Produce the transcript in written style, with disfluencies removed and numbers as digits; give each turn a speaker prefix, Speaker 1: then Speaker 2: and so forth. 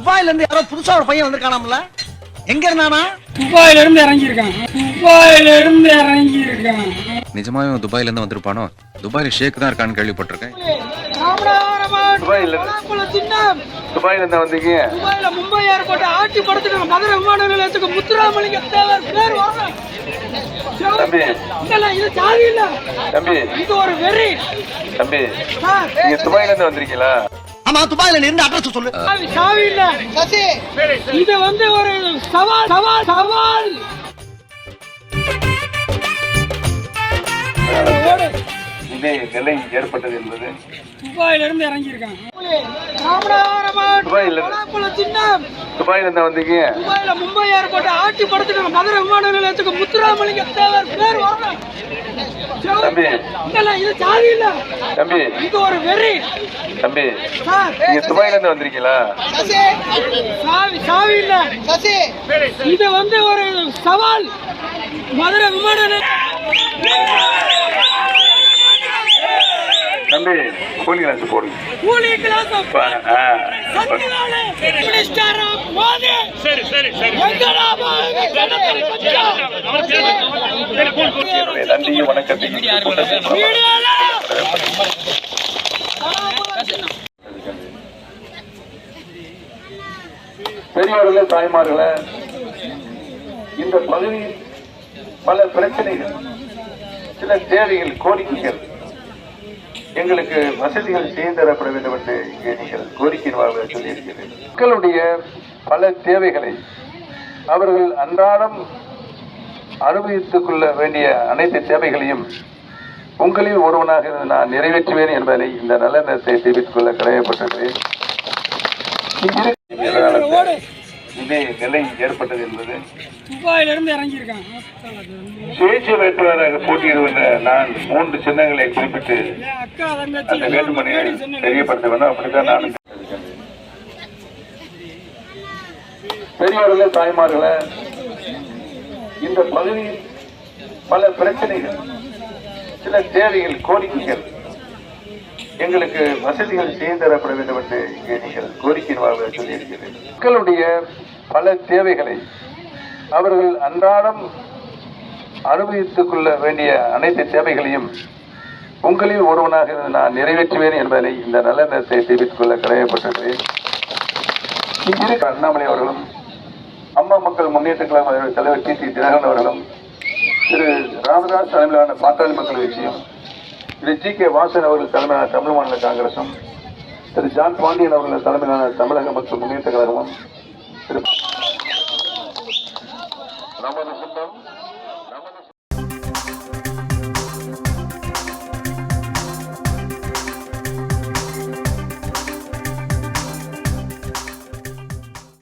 Speaker 1: துபாயில இருந்து யாரோ புதுசா ஒரு பையன் வந்திருக்கானாம்ல, எங்க இருந்தானா?
Speaker 2: துபாயில இருந்து இறங்கியிருக்கான்.
Speaker 3: நிஜமாவே துபாயில இருந்து வந்திருப்பானோ? துபாயில ஷேக் தான் இருக்கான்னு கேள்விப்பட்டிருக்கேன்.
Speaker 4: துபாயில இருந்தா வந்தீங்க?
Speaker 2: துபாயில மும்பை ஏர்போர்ட் ஆட்சி படுத்துட்டு மதுரை விமான நிலையத்துக்கு முத்துராமலிங்க தேவர் பேர் வரணும்.
Speaker 4: தம்பி
Speaker 2: இது சாதி இல்ல
Speaker 4: தம்பி,
Speaker 2: இது ஒரு வெறி
Speaker 4: தம்பி. நீங்க துபாயில இருந்து வந்திருக்கீங்களா?
Speaker 1: ஆமா, துபாயில இருந்து அட்ரஸ் சொல்லு.
Speaker 2: சாவி இல்ல சசி, இது ஒரு சவால் சவால் சவால்.
Speaker 4: இதே நிலை ஏற்பட்டது என்பது
Speaker 2: துபாயில இருந்து இறங்கியிருக்கான்.
Speaker 4: துபாயில இருந்தா வந்தீங்க?
Speaker 2: துபாயில மும்பை ஏர்போர்ட் ஆட்சி படுத்துட்டு மதுரை விமான நிலையத்துக்கு முத்துராமலிங்க தேவர் பேர் வரணும்.
Speaker 4: தம்பி
Speaker 2: இது சாதி இல்ல
Speaker 4: தம்பி,
Speaker 2: இது ஒரு வெறி.
Speaker 4: தம்பி நீங்க துபாயில இருந்து வந்திருக்கீங்களா?
Speaker 2: சாவி இல்ல சசி, இது ஒரு சவால். மதுரை விமான
Speaker 4: தம்பி கூலி கிளாஸ் போடுங்க.
Speaker 2: கூலி கிளாஸ்
Speaker 4: நன்றியும் வணக்கத்தையும் பெரியவர்களே, தாய்மார்களே, இந்த பகுதியில் பல பிரச்சனைகள், சில தேவைகள், கோரிக்கைகள், எங்களுக்கு வசதிகள் செய்து தரப்பட வேண்டும் என்று இங்கே நீங்கள் கோரிக்கையின் வாழ்வை சொல்லியிருக்கிறீர்கள். மக்களுடைய பல தேவைகளை அவர்கள் அன்றாடம் அனுபவித்துக் கொள்ள வேண்டிய அனைத்து தேவைகளையும் உங்களில் ஒருவனாக நான் நிறைவேற்றுவேன் என்பதை இந்த நல்ல நேரத்தை தெரிவித்துக் கொள்ள கடமைப்பட்டிருக்கிறேன். இதே நிலை ஏற்பட்டது என்பது
Speaker 2: துபாயில இருந்து இறங்கியிருக்கான்.
Speaker 4: சுயேட்சை வேட்பாளராக போட்டியிடுவத நான் 3 சின்னங்களை குறிப்பிட்டு அந்த வேட்புமனையை தெரியப்படுத்த வேண்டும். அப்படித்தான் நான் பெரியவர்களே, தாய்மார்களே, இந்த பகுதியில் பல பிரச்சனைகள், சில தேவைகள், கோரிக்கைகள், எங்களுக்கு வசதிகள் செய்து தரப்பட வேண்டும் என்று இங்கே நீங்கள் கோரிக்கையின் வாழ்வை சொல்லியிருக்கிறீர்கள். மக்களுடைய பல தேவைகளை அவர்கள் அன்றாடம் அனுபவித்துக் கொள்ள வேண்டிய அனைத்து தேவைகளையும் உங்களில் ஒருவனாக நான் நிறைவேற்றுவேன் என்பதை இந்த நல்ல நேரத்தை தெரிவித்துக் கொள்ள கடமைப்பட்டிருக்கிறேன். அண்ணாமலை அவர்களும், அம்மா மக்கள் முன்னேற்ற கழக தலைவர் டி. தினகரன் அவர்களும், திரு ராமதாஸ் தலைமையிலான பாட்டாளி மக்கள் கட்சியும், திரு ஜி. வாசன் அவர்கள் தலைமையிலான தமிழ் மாநில காங்கிரசும், திரு ஜான் பாண்டியன் அவர்கள் தலைமையிலான தமிழக மக்கள் முன்னேற்ற கழகமும், திரு நமது சொந்தம்